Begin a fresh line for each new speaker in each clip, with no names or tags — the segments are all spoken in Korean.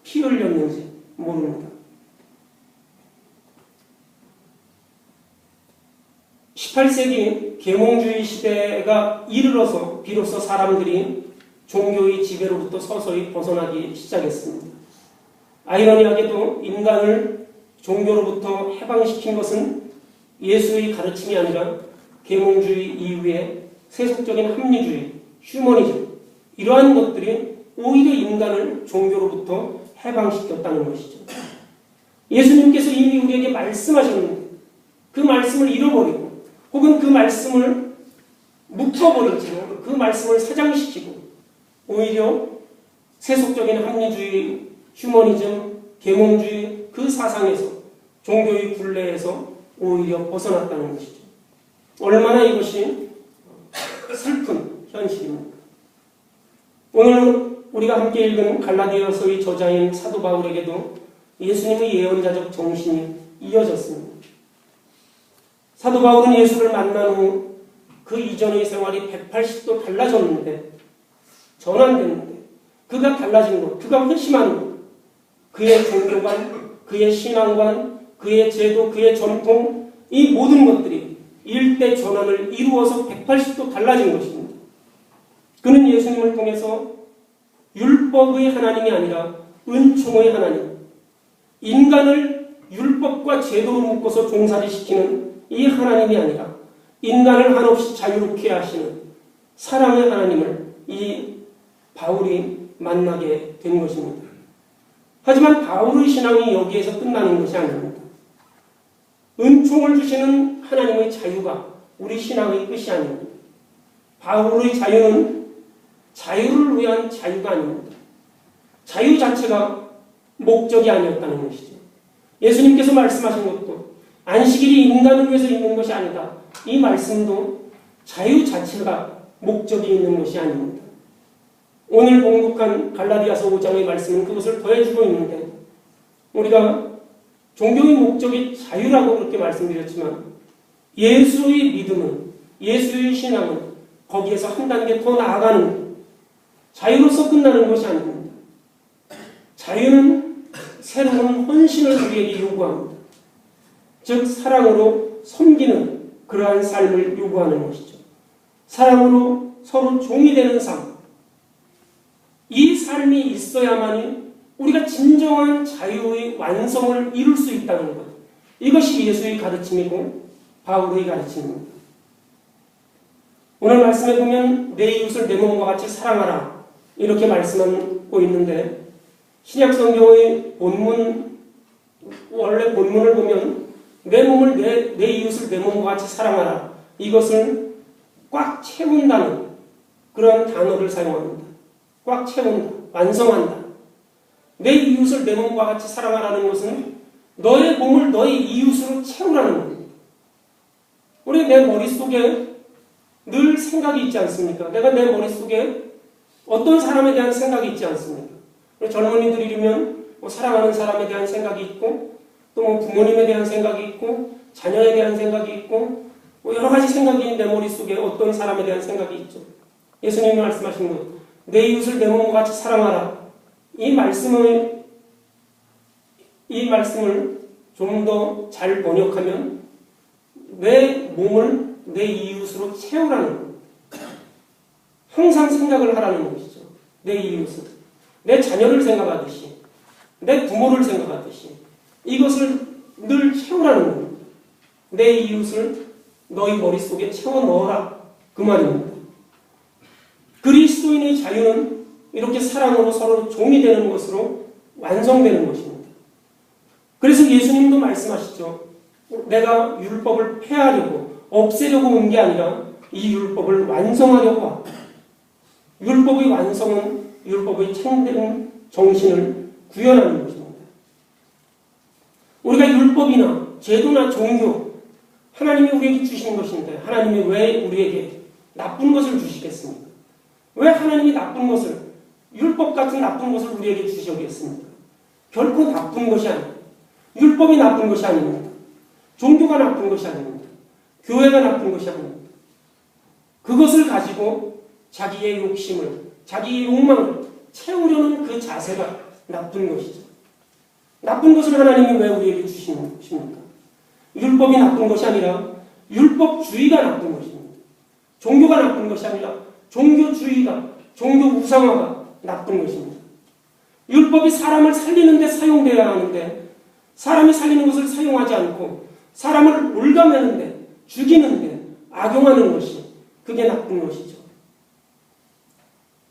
피 흘렸는지 모릅니다. 18세기 계몽주의 시대가 이르러서 비로소 사람들이 종교의 지배로부터 서서히 벗어나기 시작했습니다. 아이러니하게도 인간을 종교로부터 해방시킨 것은 예수의 가르침이 아니라 계몽주의 이후에 세속적인 합리주의, 휴머니즘 이러한 것들이 오히려 인간을 종교로부터 해방시켰다는 것이죠. 예수님께서 이미 우리에게 말씀하셨는데 그 말씀을 잃어버리고 혹은 그 말씀을 묵혀버린 채로 그 말씀을 사장시키고 오히려 세속적인 합리주의, 휴머니즘, 계몽주의 그 사상에서 종교의 굴레에서 오히려 벗어났다는 것이죠. 얼마나 이것이 슬픈 현실입니까? 오늘 우리가 함께 읽은 갈라디아서의 저자인 사도 바울에게도 예수님의 예언자적 정신이 이어졌습니다. 사도 바울은 예수를 만난 후 그 이전의 생활이 180도 달라졌는데 전환됐는데 그가 달라진 것, 그가 회심한 것, 그의 종교관, 그의 신앙관, 그의 제도, 그의 전통 이 모든 것들이 일대 전환을 이루어서 180도 달라진 것입니다. 그는 예수님을 통해서 율법의 하나님이 아니라 은총의 하나님, 인간을 율법과 제도로 묶어서 종살이 시키는 이 하나님이 아니라 인간을 한없이 자유롭게 하시는 사랑의 하나님을 이 바울이 만나게 된 것입니다. 하지만 바울의 신앙이 여기에서 끝나는 것이 아닙니다. 은총을 주시는 하나님의 자유가 우리 신앙의 끝이 아닙니다. 바울의 자유는 자유를 위한 자유가 아닙니다. 자유 자체가 목적이 아니었다는 것이죠. 예수님께서 말씀하신 것도 안식일이 인간을 위해서 있는 것이 아니다. 이 말씀도 자유 자체가 목적이 있는 것이 아닙니다. 오늘 봉독한 갈라디아서 5장의 말씀은 그것을 더해주고 있는데 우리가 종교의 목적이 자유라고 그렇게 말씀드렸지만 예수의 믿음은, 예수의 신앙은 거기에서 한 단계 더 나아가는 자유로서 끝나는 것이 아닙니다. 자유는 새로운 헌신을 우리에게 요구합니다. 즉 사랑으로 섬기는 그러한 삶을 요구하는 것이죠. 사랑으로 서로 종이 되는 삶. 이 삶이 있어야만이 우리가 진정한 자유의 완성을 이룰 수 있다는 것. 이것이 예수의 가르침이고 바울의 가르침입니다. 오늘 말씀에 보면 내 이웃을 내 몸과 같이 사랑하라 이렇게 말씀하고 있는데 신약 성경의 원래 본문을 보면 내 몸을 내 이웃을 내 몸과 같이 사랑하라 이것을 꽉 채운다는 그런 단어를 사용합니다. 꽉 채운다, 완성한다. 내 이웃을 내 몸과 같이 사랑하라는 것은 너의 몸을 너의 이웃으로 채우라는 겁니다. 우리 내 머릿속에 늘 생각이 있지 않습니까? 내가 내 머릿속에 어떤 사람에 대한 생각이 있지 않습니까? 우리 젊은이들이면 사랑하는 사람에 대한 생각이 있고 또 부모님에 대한 생각이 있고 자녀에 대한 생각이 있고 여러 가지 생각이 내 머릿속에 어떤 사람에 대한 생각이 있죠. 예수님이 말씀하신 것, 내 이웃을 내 몸과 같이 사랑하라. 이 말씀을 좀 더 잘 번역하면 내 몸을 내 이웃으로 채우라는 겁니다. 항상 생각을 하라는 것이죠. 내 이웃을. 내 자녀를 생각하듯이, 내 부모를 생각하듯이 이것을 늘 채우라는 겁니다. 내 이웃을 너희 머릿속에 채워 넣어라. 그 말입니다. 그리스도인의 자유는 이렇게 사랑으로 서로 종이 되는 것으로 완성되는 것입니다. 그래서 예수님도 말씀하시죠. 내가 율법을 폐하려고 없애려고 온 게 아니라 이 율법을 완성하려고 왔다. 율법의 완성은 율법의 참된 정신을 구현하는 것입니다. 우리가 율법이나 제도나 종교 하나님이 우리에게 주신 것인데 하나님이 왜 우리에게 나쁜 것을 주시겠습니까? 왜 하나님이 나쁜 것을 율법 같은 나쁜 것을 우리에게 주시겠습니까? 결코 나쁜 것이 아닙니다. 율법이 나쁜 것이 아닙니다. 종교가 나쁜 것이 아닙니다. 교회가 나쁜 것이 아닙니다. 그것을 가지고 자기의 욕심을, 자기의 욕망을 채우려는 그 자세가 나쁜 것이죠. 나쁜 것을 하나님이 왜 우리에게 주시는 것입니까? 율법이 나쁜 것이 아니라 율법주의가 나쁜 것입니다. 종교가 나쁜 것이 아니라 종교주의가, 종교 우상화가 나쁜 것입니다. 율법이 사람을 살리는 데 사용되어야 하는데 사람이 살리는 것을 사용하지 않고 사람을 올가매는 데, 죽이는 데 악용하는 것이 그게 나쁜 것이죠.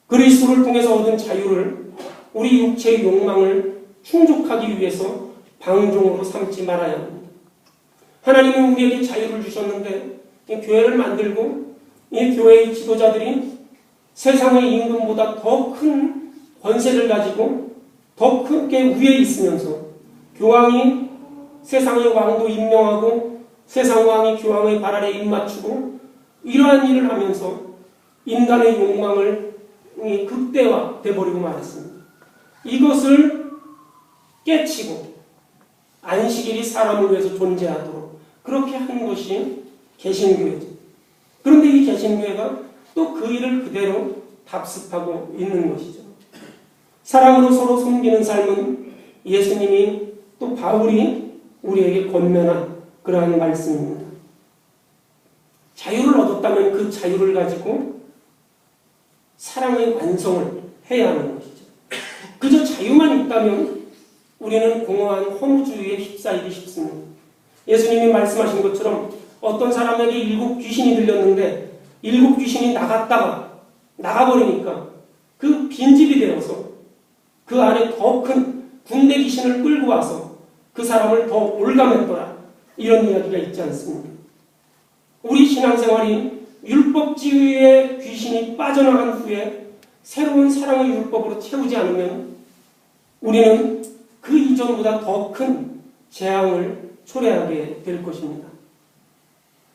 그리스도를 통해서 얻은 자유를 우리 육체의 욕망을 충족하기 위해서 방종으로 삼지 말아야 합니다. 하나님은 우리에게 자유를 주셨는데 이 교회를 만들고 이 교회의 지도자들이 세상의 임금보다 더 큰 권세를 가지고 더 크게 위에 있으면서 교황이 세상의 왕도 임명하고 세상 왕이 교황의 발 아래 입맞추고 이러한 일을 하면서 인간의 욕망을 극대화돼 버리고 말았습니다. 이것을 깨치고 안식일이 사람을 위해서 존재하도록 그렇게 한 것이 개신교회죠. 그런데 이 개신교회가 또 그 일을 그대로 답습하고 있는 것이죠. 사랑으로 서로 섬기는 삶은 예수님이 또 바울이 우리에게 권면한 그러한 말씀입니다. 자유를 얻었다면 그 자유를 가지고 사랑의 완성을 해야 하는 것이죠. 그저 자유만 있다면 우리는 공허한 허무주의에 휩싸이기 쉽습니다. 예수님이 말씀하신 것처럼 어떤 사람에게 7 귀신이 들렸는데 7 귀신이 나가버리니까 그 빈집이 되어서 그 안에 더 큰 군대 귀신을 끌고 와서 그 사람을 더 올가맸더라. 이런 이야기가 있지 않습니까? 우리 신앙생활이 율법주의의 귀신이 빠져나간 후에 새로운 사랑의 율법으로 채우지 않으면 우리는 그 이전보다 더 큰 재앙을 초래하게 될 것입니다.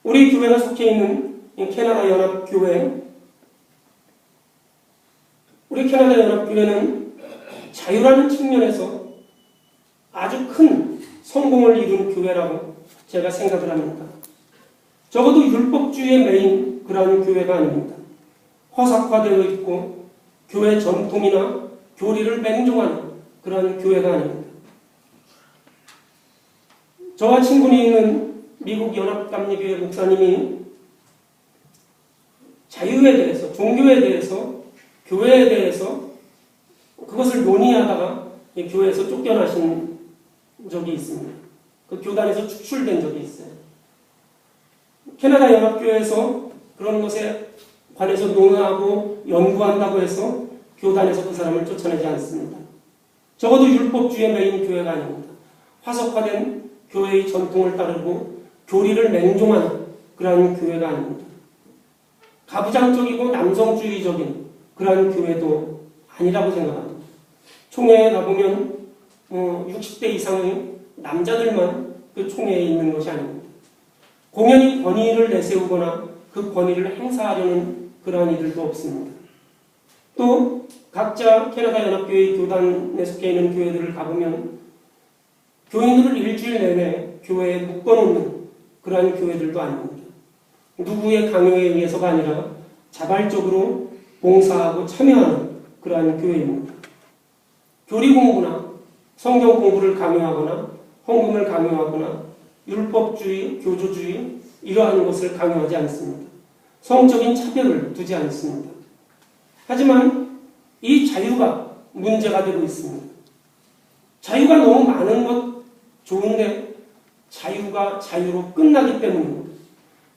우리 교회가 속해 있는 캐나다 연합교회, 우리 캐나다 연합교회는 자유라는 측면에서 아주 큰 성공을 이룬 교회라고 제가 생각을 합니다. 적어도 율법주의의 메인 그런 교회가 아닙니다. 허삭화되어 있고 교회 전통이나 교리를 맹종하는 그런 교회가 아닙니다. 저와 친분이 있는 미국 연합감리교회 목사님이 자유에 대해서, 종교에 대해서, 교회에 대해서 그것을 논의하다가 교회에서 쫓겨나신 적이 있습니다. 그 교단에서 추출된 적이 있어요. 캐나다 연합교회에서 그런 것에 관해서 논의하고 연구한다고 해서 교단에서 그 사람을 쫓아내지 않습니다. 적어도 율법주의 메인 교회가 아닙니다. 화석화된 교회의 전통을 따르고 교리를 맹종하는 그러한 교회가 아닙니다. 가부장적이고 남성주의적인 그러한 교회도 아니라고 생각합니다. 총회에 가보면 60대 이상의 남자들만 그 총회에 있는 것이 아닙니다. 공연히 권위를 내세우거나 그 권위를 행사하려는 그러한 이들도 없습니다. 또 각자 캐나다 연합교회 교단에 속해 있는 교회들을 가보면 교인들을 일주일 내내 교회에 묶어놓는 그러한 교회들도 아닙니다. 누구의 강요에 의해서가 아니라 자발적으로 봉사하고 참여하는 그러한 교회입니다. 교리 공부나 성경 공부를 강요하거나 헌금을 강요하거나 율법주의, 교조주의 이러한 것을 강요하지 않습니다. 성적인 차별을 두지 않습니다. 하지만 이 자유가 문제가 되고 있습니다. 자유가 너무 많은 것 좋은데 자유가 자유로 끝나기 때문입니다.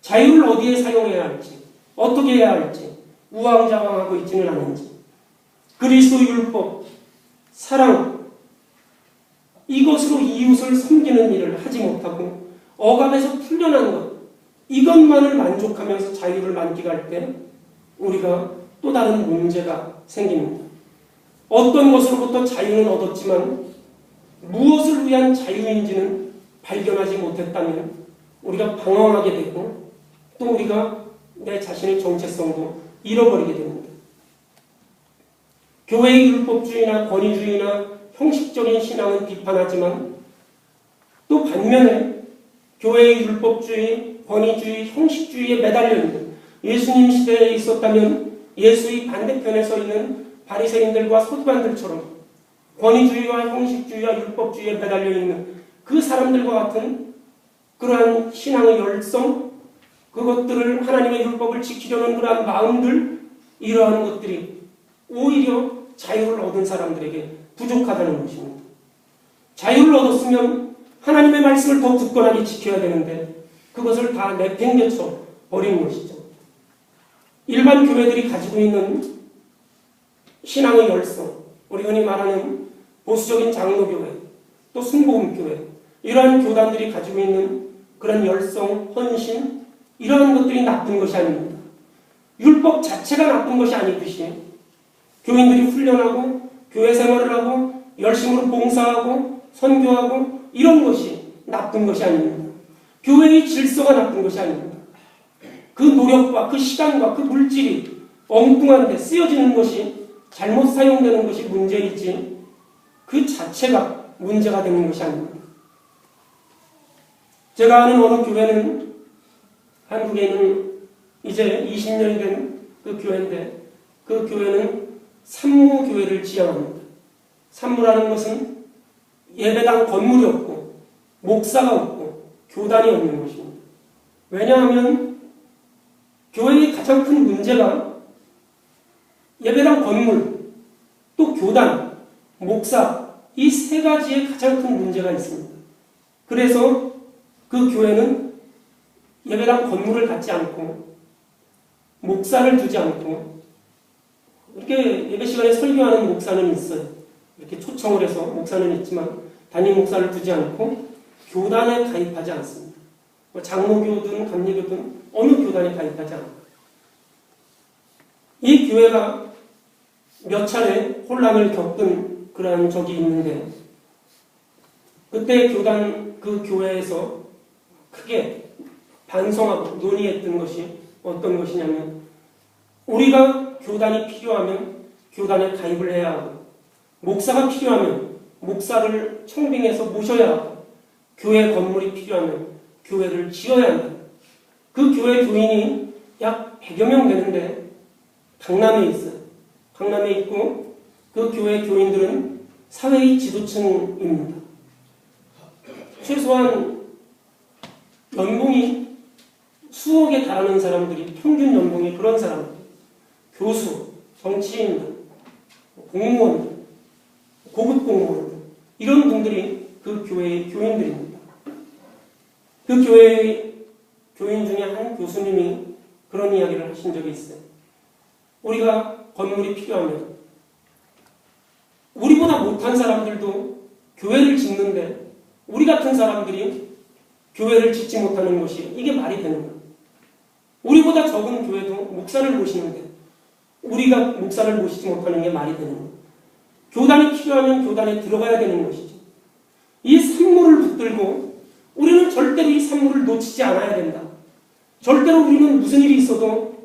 자유를 어디에 사용해야 할지, 어떻게 해야 할지 우왕좌왕하고 있지는 않은지 그리스도 율법, 사랑 이것으로 이웃을 섬기는 일을 하지 못하고 억압에서 풀려난 것 이것만을 만족하면서 자유를 만끽할 때 우리가 또 다른 문제가 생깁니다. 어떤 것으로부터 자유는 얻었지만 무엇을 위한 자유인지는 발견하지 못했다면 우리가 방황하게 되고 또 우리가 내 자신의 정체성도 잃어버리게 됩니다. 교회의 율법주의나 권위주의나 형식적인 신앙은 비판하지만 또 반면에 교회의 율법주의, 권위주의, 형식주의에 매달려 있는 예수님 시대에 있었다면 예수의 반대편에 서 있는 바리새인들과 서기관들처럼 권위주의와 형식주의와 율법주의에 매달려 있는 그 사람들과 같은 그러한 신앙의 열성, 그것들을 하나님의 율법을 지키려는 그러한 마음들, 이러한 것들이 오히려 자유를 얻은 사람들에게 부족하다는 것입니다. 자유를 얻었으면 하나님의 말씀을 더 굳건하게 지켜야 되는데 그것을 다 내팽개쳐 버린 것이죠. 일반 교회들이 가지고 있는 신앙의 열성, 우리 흔히 말하는 보수적인 장로교회, 또 순복음교회, 이러한 교단들이 가지고 있는 그런 열성, 헌신, 이러한 것들이 나쁜 것이 아닙니다. 율법 자체가 나쁜 것이 아니듯이 교인들이 훈련하고 교회 생활을 하고 열심으로 봉사하고 선교하고 이런 것이 나쁜 것이 아닙니다. 교회의 질서가 나쁜 것이 아닙니다. 그 노력과 그 시간과 그 물질이 엉뚱한 데 쓰여지는 것이 잘못 사용되는 것이 문제이지 그 자체가 문제가 되는 것이 아닙니다. 제가 아는 어느 교회는 한국에 있는 이제 20년이 된 그 교회인데 그 교회는 산무교회를 지향합니다. 산무라는 것은 예배당 건물이 없고 목사가 없고 교단이 없는 것입니다. 왜냐하면 교회의 가장 큰 문제가 예배당 건물, 또 교단, 목사, 이 세 가지의 가장 큰 문제가 있습니다. 그래서 그 교회는 예배당 건물을 갖지 않고 목사를 두지 않고 이렇게 예배 시간에 설교하는 목사는 있어요. 이렇게 초청을 해서 목사는 있지만 담임 목사를 두지 않고 교단에 가입하지 않습니다. 장로교든 감리교든 어느 교단에 가입하지 않아요. 이 교회가 몇 차례 혼란을 겪은 그러한 적이 있는데 그때 그 교회에서 크게 반성하고 논의했던 것이 어떤 것이냐면 우리가 교단이 필요하면 교단에 가입을 해야 하고 목사가 필요하면 목사를 청빙해서 모셔야 하고 교회 건물이 필요하면 교회를 지어야 한다. 그 교회 교인이 약 100여 명 되는데 강남에 있어요. 강남에 있고 그 교회 교인들은 사회의 지도층입니다. 최소한 연봉이 수억에 달하는 사람들이 평균 연봉이 그런 사람들, 교수, 정치인들, 공무원들, 고급 공무원들, 이런 분들이 그 교회의 교인들입니다. 그 교회의 교인 중에 한 교수님이 그런 이야기를 하신 적이 있어요. 우리가 건물이 필요하면 우리보다 못한 사람들도 교회를 짓는데 우리 같은 사람들이 교회를 짓지 못하는 것이 이게 말이 되는 거예요. 우리보다 적은 교회도 목사를 모시는데 우리가 목사를 모시지 못하는 게 말이 되는 거예요. 교단이 필요하면 교단에 들어가야 되는 것이죠. 이 산물을 붙들고 우리는 절대로 이 산물을 놓치지 않아야 된다. 절대로 우리는 무슨 일이 있어도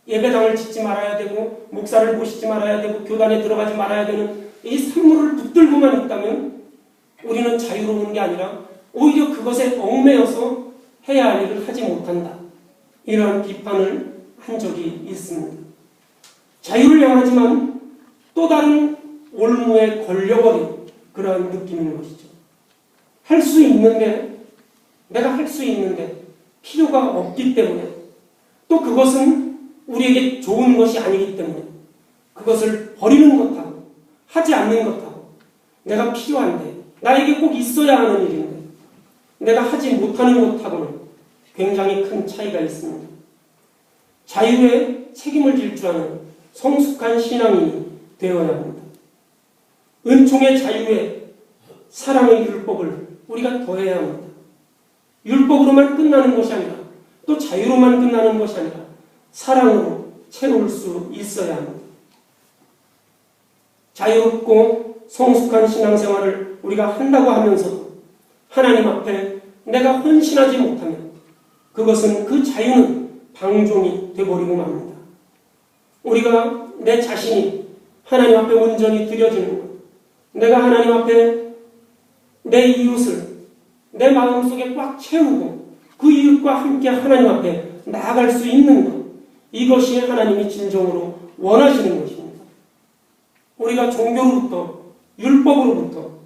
예배당을 짓지 말아야 되고 목사를 모시지 말아야 되고 교단에 들어가지 말아야 되는 이 산물을 붙들고만 있다면 우리는 자유로운 게 아니라 오히려 그것에 얽매여서 해야 할 일을 하지 못한다. 이러한 비판을 한 적이 있습니다. 자유를 향하지만 또 다른 올무에 걸려버린 그러한 느낌인 것이죠. 할 수 있는데 내가 할 수 있는데 필요가 없기 때문에 또 그것은 우리에게 좋은 것이 아니기 때문에 그것을 버리는 것하고 하지 않는 것하고 내가 필요한데 나에게 꼭 있어야 하는 일인데 내가 하지 못하는 것하고는 굉장히 큰 차이가 있습니다. 자유에 책임을 질 줄 아는 성숙한 신앙인이 되어야 합니다. 은총의 자유에 사랑의 율법을 우리가 더해야 합니다. 율법으로만 끝나는 것이 아니라 또 자유로만 끝나는 것이 아니라 사랑으로 채울 수 있어야 합니다. 자유롭고 성숙한 신앙생활을 우리가 한다고 하면서도 하나님 앞에 내가 헌신하지 못하면 그것은 그 자유는 방종이 되어버리고 맙니다. 우리가 내 자신이 하나님 앞에 온전히 드려지는 것, 내가 하나님 앞에 내 이웃을 내 마음속에 꽉 채우고 그 이웃과 함께 하나님 앞에 나아갈 수 있는 것, 이것이 하나님이 진정으로 원하시는 것입니다. 우리가 종교로부터 율법으로부터